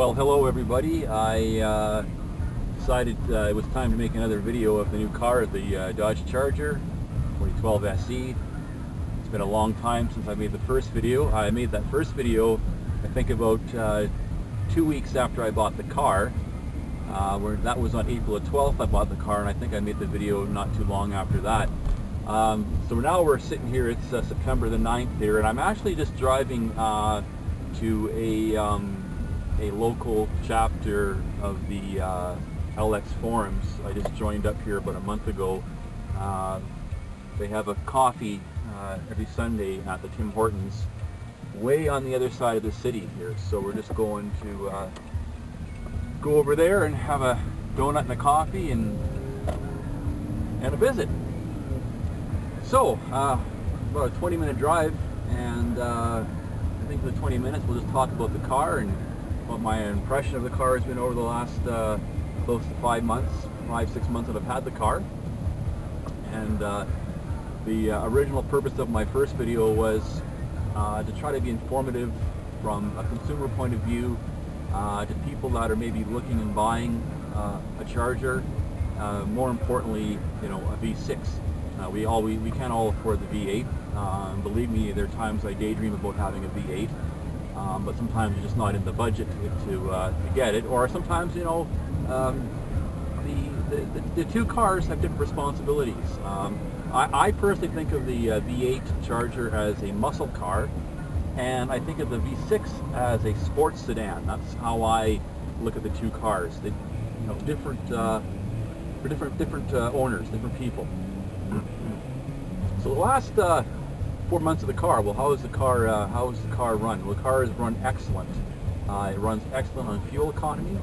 Well, hello everybody. I decided it was time to make another video of the new car, the Dodge Charger 2012 SE. It's been a long time since I made the first video. I made that first video, I think, about 2 weeks after I bought the car. That was on April the 12th I bought the car, and I think I made the video not too long after that. So now we're sitting here, it's September the 9th here, and I'm actually just driving to a local chapter of the LX Forums. I just joined up here about a month ago. They have a coffee every Sunday at the Tim Hortons way on the other side of the city here, so we're just going to go over there and have a donut and a coffee and a visit. So about a 20-minute drive, and I think for the 20 minutes we'll just talk about the car and what my impression of the car has been over the last close to 5 months, 5-6 months that I've had the car. And the original purpose of my first video was to try to be informative from a consumer point of view to people that are maybe looking and buying a Charger. More importantly, you know, a V6. We can't all afford the V8. Believe me, there are times I daydream about having a V8. But sometimes you're just not in the budget to get it, or sometimes, you know, the two cars have different responsibilities. I personally think of the V8 Charger as a muscle car, and I think of the V6 as a sports sedan. That's how I look at the two cars. They, you know, different for different owners, different people. So the last 4 months of the car. Well, how is the car run? Well, the car is run excellent. It runs excellent on fuel economy.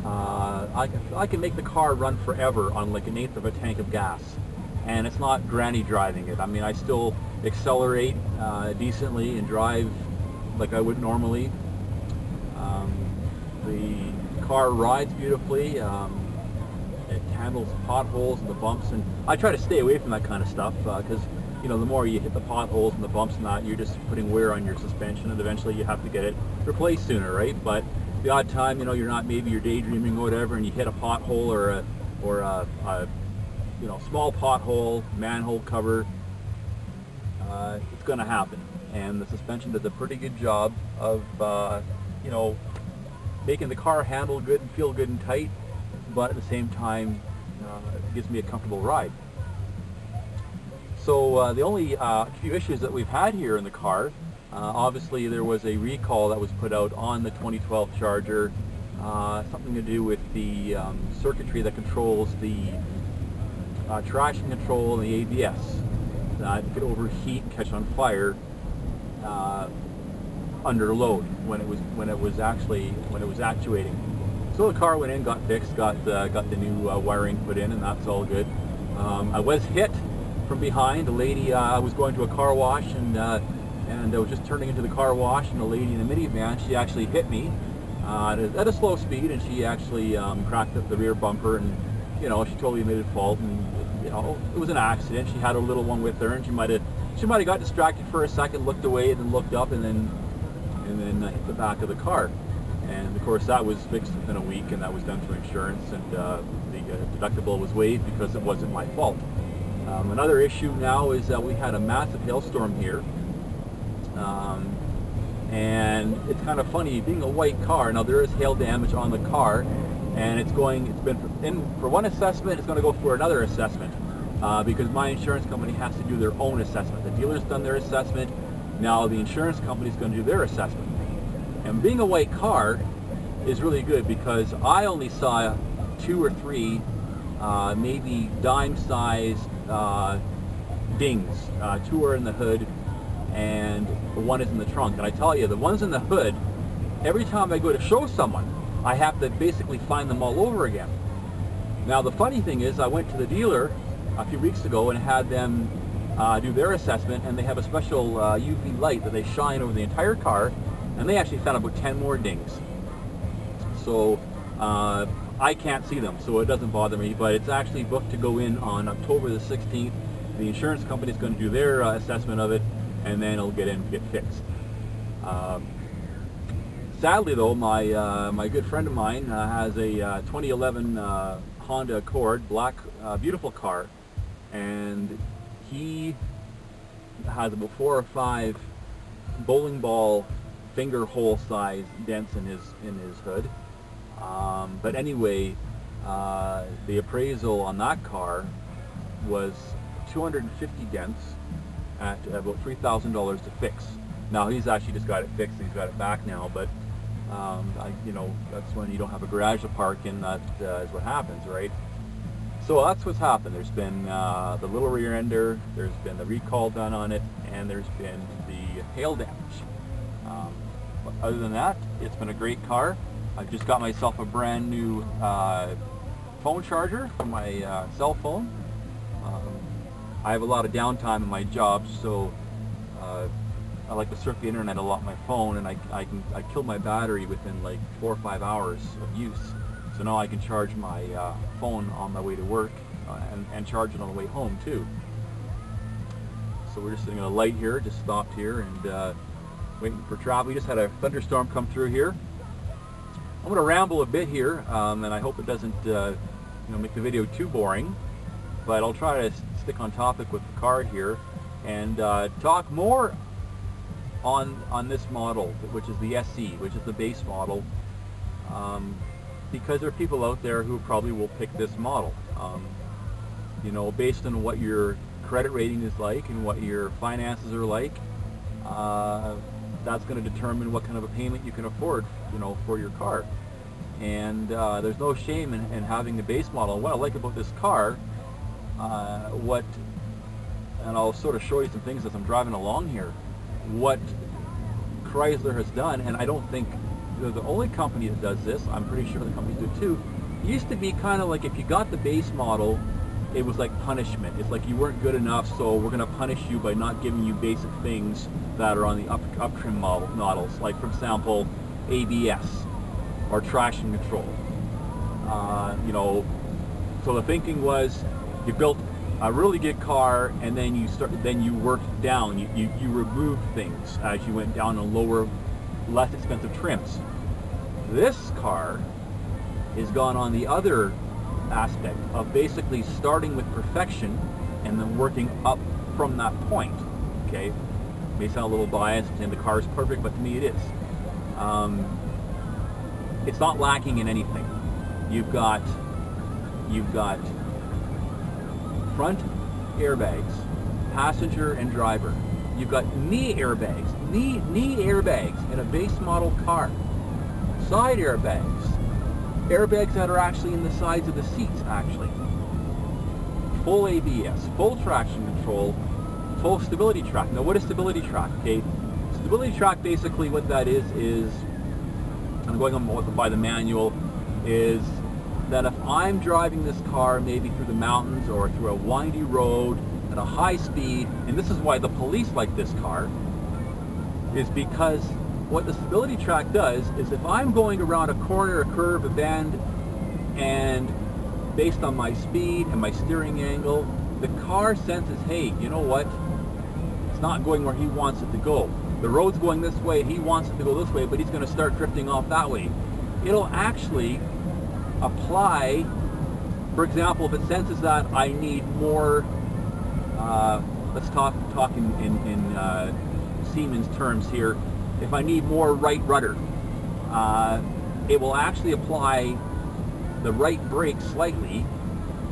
I can make the car run forever on like 1/8 of a tank of gas, and it's not granny driving it. I mean, I still accelerate decently and drive like I would normally. The car rides beautifully. It handles potholes and the bumps, and I try to stay away from that kind of stuff because you know, the more you hit the potholes and the bumps and that, you're just putting wear on your suspension, and eventually you have to get it replaced sooner, right? But the odd time, you know, maybe you're daydreaming or whatever, and you hit a pothole or a you know, small pothole, manhole cover, it's going to happen. And the suspension does a pretty good job of you know, making the car handle good and feel good and tight, but at the same time it gives me a comfortable ride. So the only few issues that we've had here in the car, obviously there was a recall that was put out on the 2012 Charger, something to do with the circuitry that controls the traction control and the ABS. It could overheat and catch on fire under load when it was actuating. So the car went in, got fixed, got the new wiring put in, and that's all good. I was hit from behind. A lady, I was going to a car wash, and I was just turning into the car wash, and a lady in a minivan, she actually hit me at a slow speed, and she actually cracked up the rear bumper, and you know, she totally admitted fault, and you know, it was an accident. She had a little one with her, and she might have got distracted for a second, looked away, and then looked up, and then hit the back of the car. And of course that was fixed within a week, and that was done through insurance, and the deductible was waived because it wasn't my fault. Another issue now is that we had a massive hailstorm here, and it's kind of funny, being a white car, now there is hail damage on the car, and it's been in for one assessment, it's going to go for another assessment, because my insurance company has to do their own assessment. The dealer's done their assessment, now the insurance company's going to do their assessment. And being a white car is really good because I only saw 2 or 3 maybe dime-sized dings. 2 are in the hood and 1 is in the trunk. And I tell you, the ones in the hood, every time I go to show someone, I have to basically find them all over again. Now the funny thing is, I went to the dealer a few weeks ago and had them do their assessment, and they have a special UV light that they shine over the entire car, and they actually found about 10 more dings. So I can't see them, so it doesn't bother me, but it's actually booked to go in on October the 16th. The insurance company is going to do their assessment of it, and then it'll get fixed. sadly though, my good friend of mine has a 2011 Honda Accord, black, beautiful car, and he has about 4 or 5 bowling ball finger hole size dents in his hood. But anyway, the appraisal on that car was 250 dents at about $3,000 to fix. Now he's actually just got it fixed, he's got it back now, but you know, that's when you don't have a garage to park in, that is what happens, right? So that's what's happened. There's been the little rear ender, there's been the recall done on it, and there's been the hail damage. But other than that, it's been a great car. I've just got myself a brand new phone charger for my cell phone. I have a lot of downtime in my job, so I like to surf the internet a lot on my phone, and I kill my battery within like 4 or 5 hours of use. So now I can charge my phone on my way to work and charge it on the way home too. So we're just sitting at a light here, just stopped here and waiting for traffic. We just had a thunderstorm come through here. I'm going to ramble a bit here, and I hope it doesn't you know, make the video too boring, but I'll try to stick on topic with the car here and talk more on this model, which is the SE, which is the base model, because there are people out there who probably will pick this model. You know, based on what your credit rating is like and what your finances are like, that's going to determine what kind of a payment you can afford, you know, for your car. And there's no shame in having the base model. And what I like about this car, and I'll sort of show you some things as I'm driving along here, what Chrysler has done, and I don't think they're the only company that does this, I'm pretty sure the companies do too. It used to be kind of like if you got the base model, it was like punishment. It's like you weren't good enough, so we're going to punish you by not giving you basic things that are on the up trim models, like for example ABS or traction control. You know, so the thinking was you built a really good car, and then you worked down. You removed things as you went down on lower, less expensive trims. This car is gone on the other aspect of basically starting with perfection and then working up from that point. Okay, may sound a little biased and the car is perfect, but to me it is. It's not lacking in anything. You've got front airbags, passenger and driver. You've got knee airbags, knee airbags in a base model car. Side airbags, airbags that are actually in the sides of the seats actually. Full ABS, full traction control, full stability track. Now what is stability track? Okay, stability track basically what that is, I'm going on by the manual, is that if I'm driving this car maybe through the mountains or through a windy road at a high speed, and this is why the police like this car, is because what the stability track does is if I'm going around a corner, a curve, a bend, and based on my speed and my steering angle, the car senses, hey, you know what, it's not going where he wants it to go. The road's going this way, he wants it to go this way, but he's going to start drifting off that way. It'll actually apply, for example, if it senses that I need more, let's talk in Siemens terms here, if I need more right rudder, it will actually apply the right brake slightly,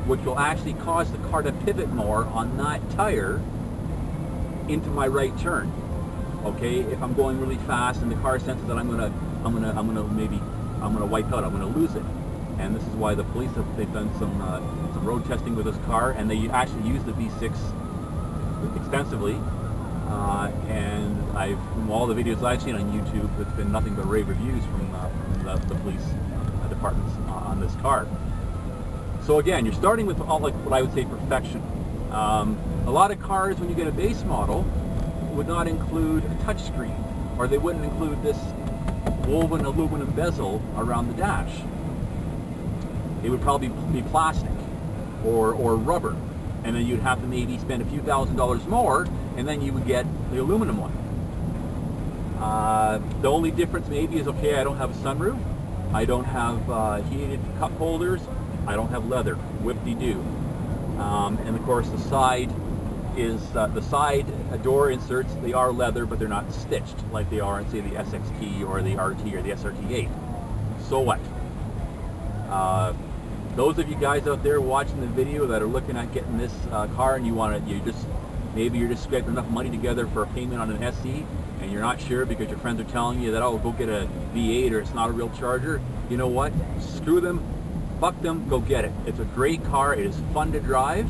which will actually cause the car to pivot more on that tire into my right turn. Okay, if I'm going really fast and the car senses that I'm gonna wipe out, I'm gonna lose it. And this is why the police they've done some road testing with this car, and they actually use the V6 extensively. And from all the videos I've seen on YouTube, it's been nothing but rave reviews from the police departments on this car. So again, you're starting with like what I would say perfection. A lot of cars, when you get a base model, would not include a touchscreen, or they wouldn't include this woven aluminum bezel around the dash. It would probably be plastic or rubber, and then you'd have to maybe spend a few $1,000s more, and then you would get the aluminum one. The only difference maybe is, okay, I don't have a sunroof, I don't have heated cup holders, I don't have leather, whip-de-doo. And of course the side door inserts, they are leather, but they're not stitched like they are in, say, the SXT or the RT or the SRT8. So what? Those of you guys out there watching the video that are looking at getting this car, and maybe you're just scraping enough money together for a payment on an SE, and you're not sure because your friends are telling you that, oh, go get a V8 or it's not a real Charger. You know what? Screw them, fuck them, go get it. It's a great car. It is fun to drive.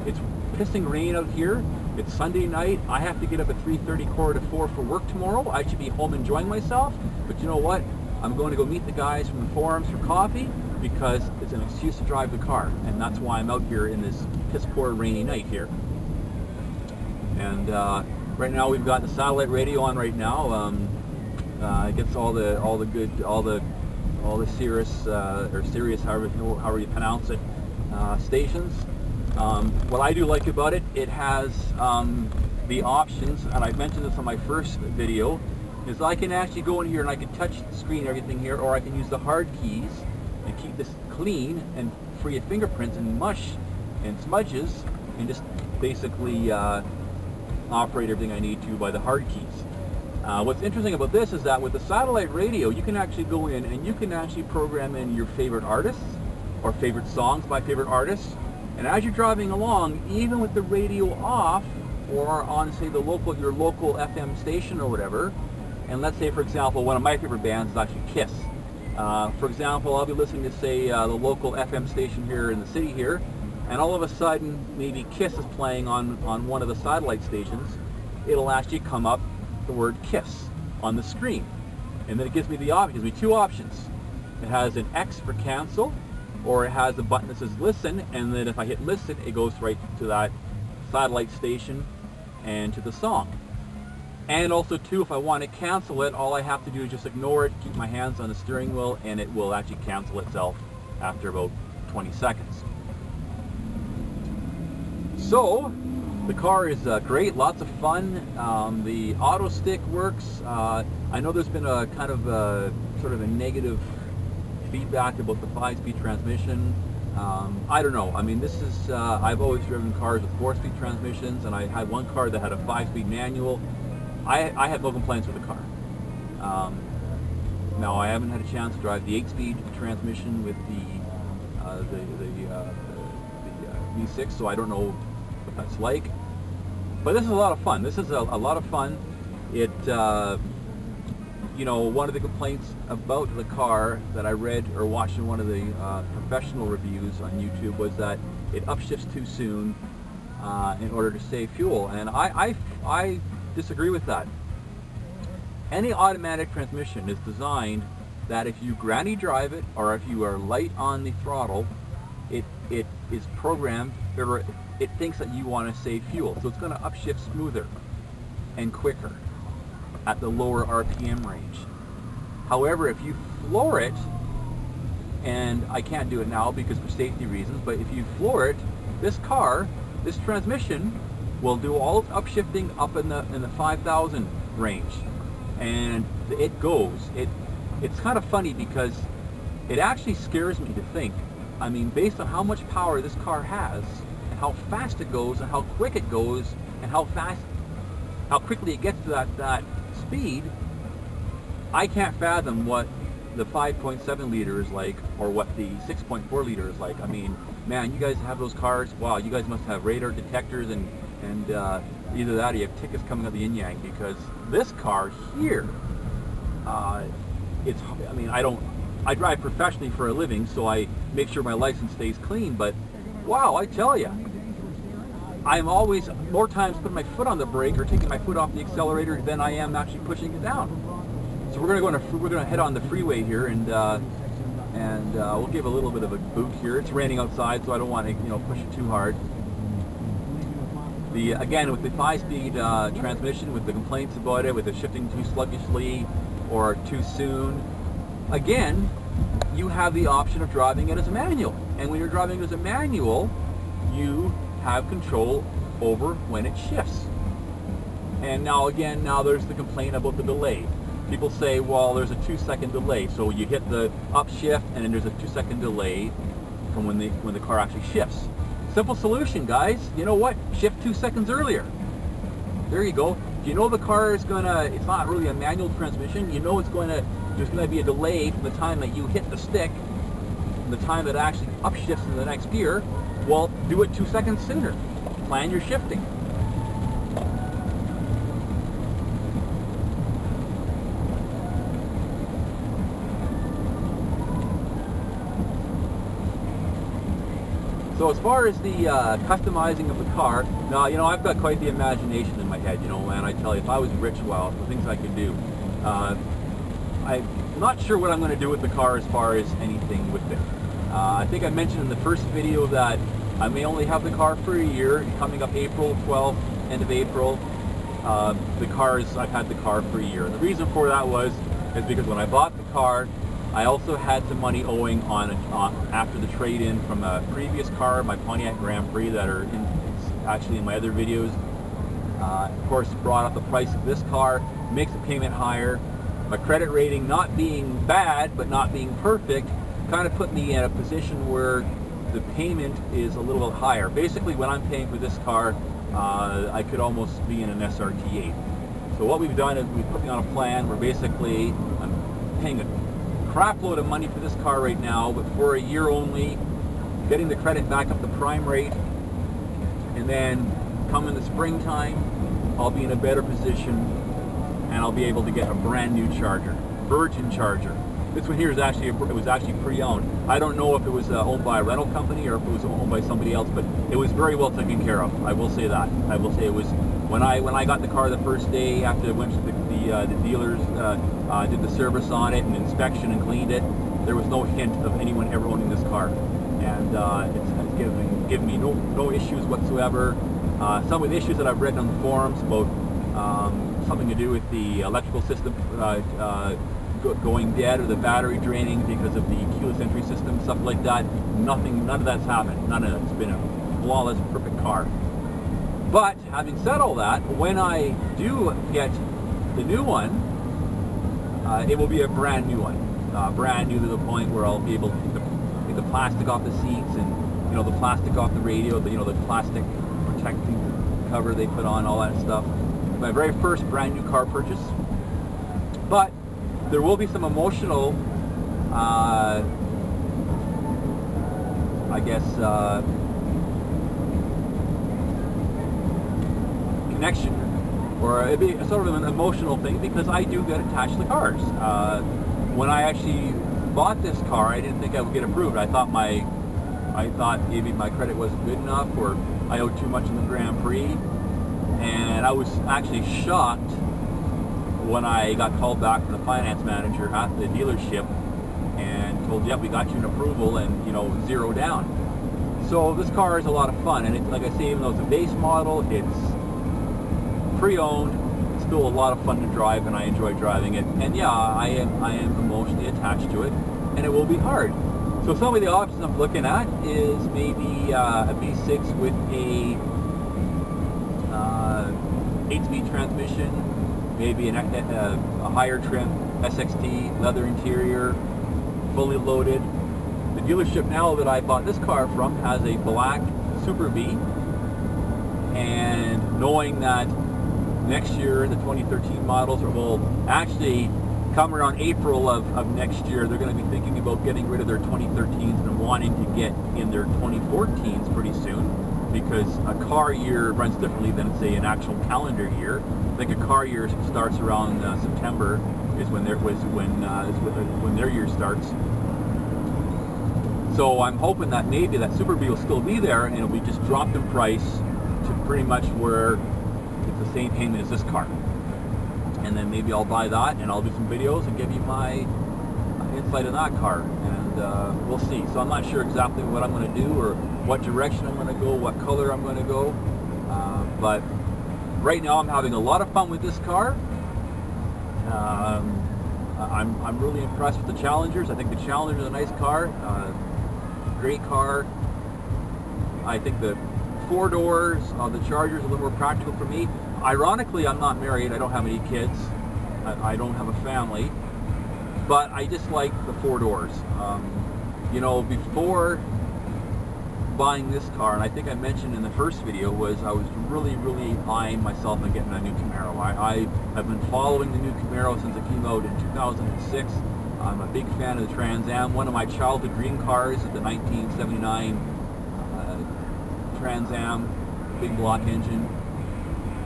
It's pissing rain out here. It's Sunday night. I have to get up at 3:30, 4:45 for work tomorrow. I should be home enjoying myself. But you know what? I'm going to go meet the guys from the forums for coffee because it's an excuse to drive the car. And that's why I'm out here in this piss poor rainy night here. And right now we've got the satellite radio on right now. It gets all the Sirius or Sirius, however you pronounce it, stations. What I do like about it, it has the options, and I mentioned this on my first video, is I can actually go in here and I can touch the screen and everything here, or I can use the hard keys and keep this clean and free of fingerprints and mush and smudges, and just basically operate everything I need to by the hard keys. What's interesting about this is that with the satellite radio, you can actually go in and you can actually program in your favorite artists or favorite songs by favorite artists. And as you're driving along, even with the radio off, or on, say, your local FM station or whatever, and let's say, for example, one of my favorite bands is actually Kiss. For example, I'll be listening to, say, the local FM station here in the city here, and all of a sudden, maybe Kiss is playing on one of the satellite stations. It'll actually come up the word Kiss on the screen. And then it gives me two options. It has an X for cancel, or it has a button that says listen, and then if I hit listen, it goes right to that satellite station and to the song. And also too, if I want to cancel it, all I have to do is just ignore it, keep my hands on the steering wheel, and it will actually cancel itself after about 20 seconds. So the car is great, lots of fun. The auto stick works. I know there's been a kind of sort of a negative feedback about the 5-speed transmission. I don't know. I mean, this is, I've always driven cars with 4-speed transmissions, and I had one car that had a 5-speed manual. I had no complaints with the car. Now, I haven't had a chance to drive the 8-speed transmission with the V6, so I don't know what that's like. But this is a lot of fun. This is a lot of fun. It, you know, one of the complaints about the car that I read or watched in one of the professional reviews on YouTube was that it upshifts too soon in order to save fuel, and I disagree with that. Any automatic transmission is designed that if you granny drive it, or if you are light on the throttle, it is programmed, or it thinks that you want to save fuel, so it's going to upshift smoother and quicker at the lower RPM range. However, if you floor it, and I can't do it now because for safety reasons, but if you floor it, this transmission will do all its upshifting up in the 5,000 range, and it goes. It's kind of funny because it actually scares me to think. I mean, based on how much power this car has, and how fast it goes, and how quick it goes, and how quickly it gets to that speed, I can't fathom what the 5.7 liter is like, or what the 6.4 liter is like. I mean, man, you guys have those cars. Wow, you guys must have radar detectors and either that or you have tickets coming out the yin-yang, because this car here, I mean, I drive professionally for a living, so I make sure my license stays clean, but wow, I tell you, I'm always more times putting my foot on the brake or taking my foot off the accelerator than I am actually pushing it down. So we're going to head on the freeway here, and we'll give a little bit of a boot here. It's raining outside, so I don't want to, push it too hard. Again, with the 5-speed transmission, with the complaints about it, with it shifting too sluggishly or too soon, again, you have the option of driving it as a manual. And when you're driving it as a manual, you have control over when it shifts. And now again, now there's the complaint about the delay. People say, well, there's a 2-second delay. So you hit the upshift and then there's a 2-second delay from when the car actually shifts. Simple solution, guys. You know what? Shift 2 seconds earlier. There you go. You know the car is gonna, it's not really a manual transmission. You know there's gonna be a delay from the time that you hit the stick from the time that it actually upshifts into the next gear. Well, do it 2 seconds sooner. Plan your shifting. So as far as the customizing of the car, now, you know, I've got quite the imagination in my head, you know, man. I tell you, if I was rich, well, the things I could do. I'm not sure what I'm going to do with the car as far as anything with it. I think I mentioned in the first video that I may only have the car for a year, coming up April 12th, end of April. I've had the car for a year. And the reason for that is because when I bought the car, I also had some money owing after the trade-in from a previous car, my Pontiac Grand Prix, that are actually in my other videos. Of course, brought up the price of this car, makes the payment higher. My credit rating not being bad, but not being perfect, kind of put me in a position where the payment is a little bit higher. Basically, when I'm paying for this car, I could almost be in an SRT8. So what we've done is we've put me on a plan where basically I'm paying a crap load of money for this car right now, but for a year only, getting the credit back up to prime rate, and then come in the springtime, I'll be in a better position and I'll be able to get a brand new Charger, Virgin Charger. This one here is actually, it was actually pre-owned. I don't know if it was owned by a rental company or if it was owned by somebody else, but it was very well taken care of. I will say that. I will say it was, when I got the car the first day after I went to the dealers, did the service on it and inspection and cleaned it, there was no hint of anyone ever owning this car. And it's given me no issues whatsoever. Some of the issues that I've read on the forums about something to do with the electrical system going dead or the battery draining because of the keyless entry system, stuff like that. None of that's happened. None of it. It's been a flawless, perfect car. But having said all that, when I do get the new one, it will be a brand new one. Brand new to the point where I'll be able to take the plastic off the seats and, you know, the plastic off the radio, the plastic protecting cover they put on, all that stuff. My very first brand new car purchase. But there will be some emotional, I guess, connection, or it'd be sort of an emotional thing because I do get attached to cars. When I actually bought this car, I didn't think I would get approved. I thought maybe my credit wasn't good enough, or I owed too much in the Grand Prix, and I was actually shocked when I got called back from the finance manager at the dealership and told, yep, we got you an approval and, you know, 0 down. So this car is a lot of fun, and like I say, even though it's a base model, it's pre-owned, it's still a lot of fun to drive, and I enjoy driving it. And yeah, I am emotionally attached to it, and it will be hard. So some of the options I'm looking at is maybe a V6 with a 8-speed transmission, maybe a higher trim SXT, leather interior, fully loaded. The dealership now that I bought this car from has a black Super B, and knowing that next year the 2013 models will actually come around April of next year, they're going to be thinking about getting rid of their 2013s and wanting to get in their 2014s pretty soon, because a car year runs differently than, say, an actual calendar year. I think a car year starts around September is when their year starts. So I'm hoping that maybe that Super B will still be there, and it'll be just dropped in price to pretty much where it's the same payment as this car. And then maybe I'll buy that, and I'll do some videos and give you my insight on that car, and we'll see. So I'm not sure exactly what I'm going to do or what direction I'm going to go, what color I'm going to go, but right now I'm having a lot of fun with this car. I'm really impressed with the Challengers. I think the Challenger is a nice car, great car. I think the 4 doors, the Charger is a little more practical for me. Ironically, I'm not married. I don't have any kids. I don't have a family. But I just like the four doors. You know, before buying this car, and I think I mentioned in the first video, was I was really eyeing myself on getting a new Camaro. I have been following the new Camaro since it came out in 2006. I'm a big fan of the Trans Am. One of my childhood dream cars is the 1979 Trans Am, big block engine.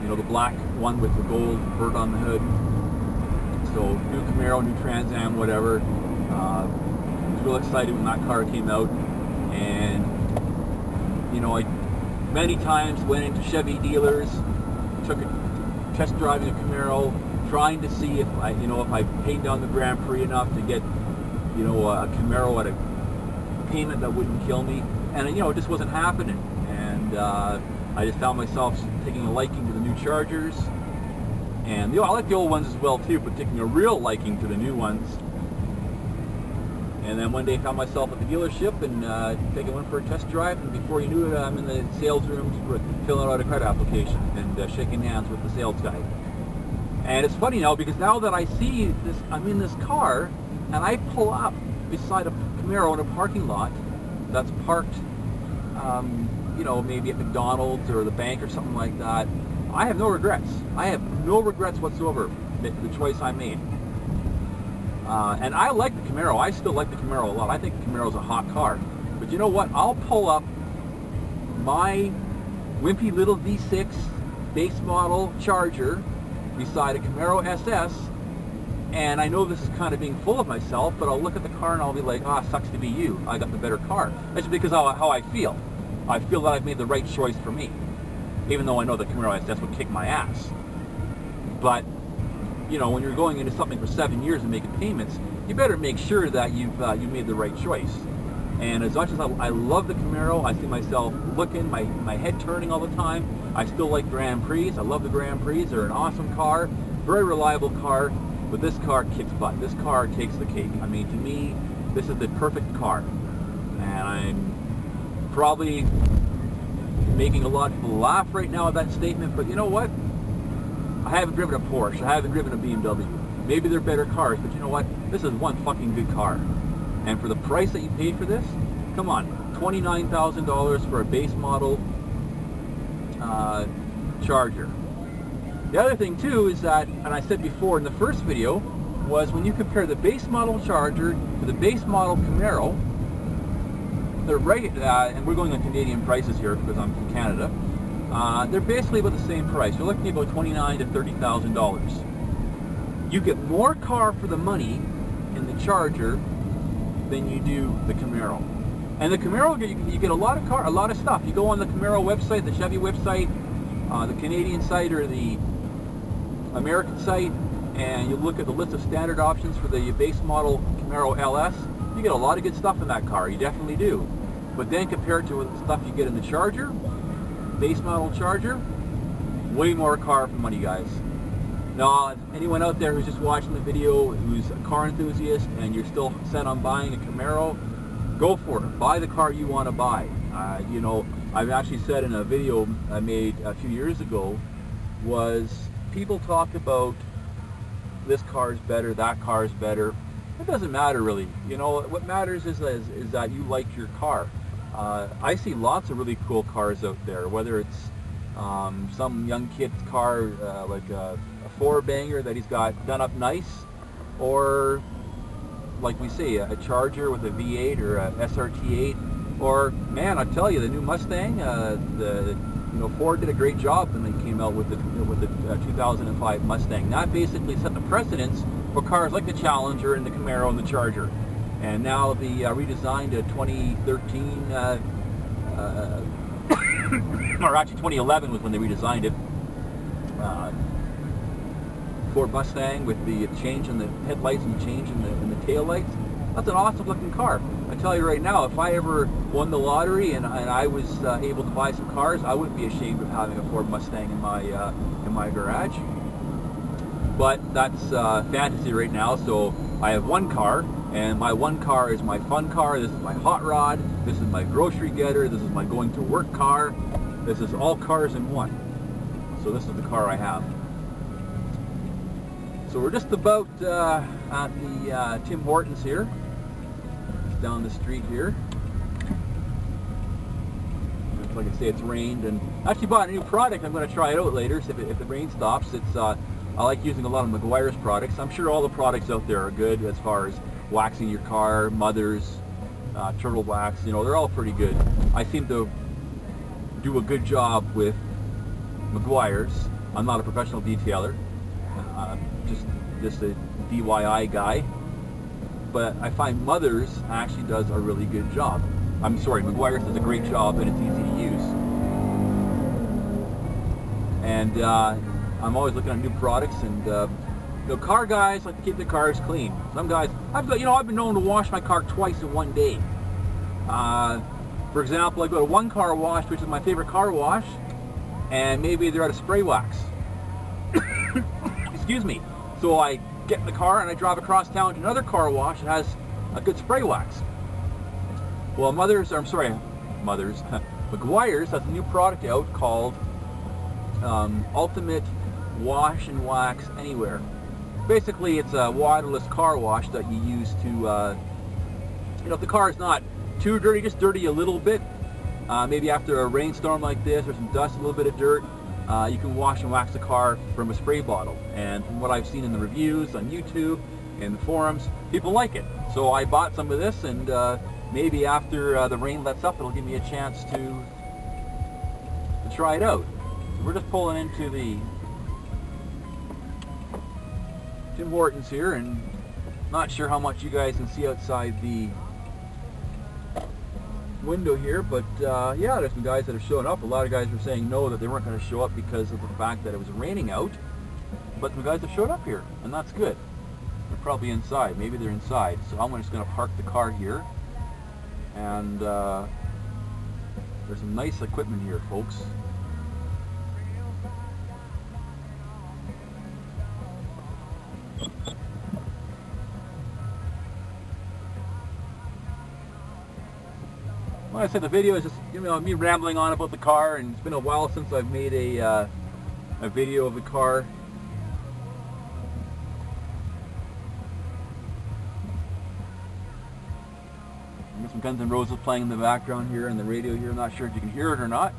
You know, the black one with the gold bird on the hood. So new Camaro, new Trans Am, whatever. I was real excited when that car came out, and you know, I many times went into Chevy dealers, took a test driving a Camaro, trying to see if I paid down the Grand Prix enough to get, you know, a Camaro at a payment that wouldn't kill me, and you know, it just wasn't happening. And I just found myself taking a liking to the new Chargers, and you know, I like the old ones as well too, but taking a real liking to the new ones. And then one day I found myself at the dealership and taking one for a test drive, and before you knew it, I'm in the sales room filling out a credit application and shaking hands with the sales guy. And it's funny now, because now that I see this, I'm in this car, and I pull up beside a Camaro in a parking lot that's parked, you know, maybe at McDonald's or the bank or something like that. I have no regrets. I have no regrets whatsoever, the choice I made. And I like the Camaro. I still like the Camaro a lot. I think the Camaro's a hot car. But you know what? I'll pull up my wimpy little V6 base model Charger beside a Camaro SS, and I know this is kind of being full of myself, but I'll look at the car and I'll be like, ah, sucks to be you. I got the better car. That's because of how I feel. I feel that I've made the right choice for me, even though I know the Camaro SS would kick my ass. But you know, when you're going into something for 7 years and making payments, you better make sure that you made the right choice. And as much as I love the Camaro, I see myself looking, my head turning all the time. I still like Grand Prix. I love the Grand Prix. They're an awesome car, very reliable car, but this car kicks butt. This car takes the cake. I mean, to me, this is the perfect car. And I'm probably making a lot of people laugh right now at that statement, but you know what? I haven't driven a Porsche. I haven't driven a BMW. Maybe they're better cars, but you know what? This is one fucking good car. And for the price that you paid for this, come on, $29,000 for a base model Charger. The other thing too is that, and I said before in the first video, was when you compare the base model Charger to the base model Camaro, they're right, and we're going on Canadian prices here because I'm from Canada. They're basically about the same price. You're looking at about $29,000 to $30,000. You get more car for the money in the Charger than you do the Camaro. And the Camaro, you get a lot of stuff. You go on the Camaro website, the Chevy website, the Canadian site or the American site, and you look at the list of standard options for the base model Camaro LS. You get a lot of good stuff in that car. You definitely do. But then compared to the stuff you get in the Charger, base model Charger, way more car for money, guys. Now, anyone out there who's just watching the video who's a car enthusiast and you're still set on buying a Camaro, go for it. Buy the car you want to buy. You know, I've actually said in a video I made a few years ago, was people talk about this car's better, that car's better. It doesn't matter really. You know, what matters is that you like your car. I see lots of really cool cars out there, whether it's some young kid's car like a four-banger that he's got done up nice, or like we say, a Charger with a V8 or a SRT8, or man, I tell you, the new Mustang. Ford did a great job when they came out with the 2005 Mustang. That basically set the precedence for cars like the Challenger and the Camaro and the Charger. And now the redesigned 2013, or actually 2011 was when they redesigned it. Ford Mustang with the change in the headlights and the change in the tail lights. That's an awesome looking car. I tell you right now, if I ever won the lottery and I was able to buy some cars, I wouldn't be ashamed of having a Ford Mustang in my garage. But that's fantasy right now. So I have one car, and my one car is my fun car. This is my hot rod. This is my grocery getter. This is my going to work car. This is all cars in one. So this is the car I have. So we're just about at the Tim Hortons here, just down the street here. Like I say, it's rained, and I actually bought a new product. I'm going to try it out later, so if the rain stops. It's I like using a lot of Meguiar's products. I'm sure all the products out there are good as far as waxing your car, Mothers, Turtle Wax, you know, they're all pretty good. I seem to do a good job with Meguiar's. I'm not a professional detailer, just a DIY guy, but I find Mothers actually does a really good job. I'm sorry, Meguiar's does a great job, and it's easy to use. And I'm always looking at new products, and you know, car guys like to keep their cars clean. Some guys, I've been known to wash my car twice in one day. For example, I go to one car wash, which is my favorite car wash, and maybe they're out of spray wax. Excuse me. So I get in the car and I drive across town to another car wash that has a good spray wax. Well, Meguiar's has a new product out called Ultimate Wash and Wax Anywhere. Basically, it's a waterless car wash that you use to, you know, if the car is not too dirty, just dirty a little bit, maybe after a rainstorm like this or some dust, a little bit of dirt, you can wash and wax the car from a spray bottle. And from what I've seen in the reviews on YouTube and the forums, people like it. So I bought some of this, and maybe after the rain lets up, it'll give me a chance to try it out. So we're just pulling into the Tim Hortons here, and not sure how much you guys can see outside the window here, but yeah, there's some guys that are showing up. A lot of guys were saying no, that they weren't going to show up because of the fact that it was raining out, but some guys have showed up here, and that's good. They're probably inside. Maybe they're inside. So I'm just going to park the car here, and there's some nice equipment here, folks. Like I said, the video is just, you know, me rambling on about the car, and it's been a while since I've made a video of the car. There's some Guns N' Roses playing in the background here, and the radio here. I'm not sure if you can hear it or not.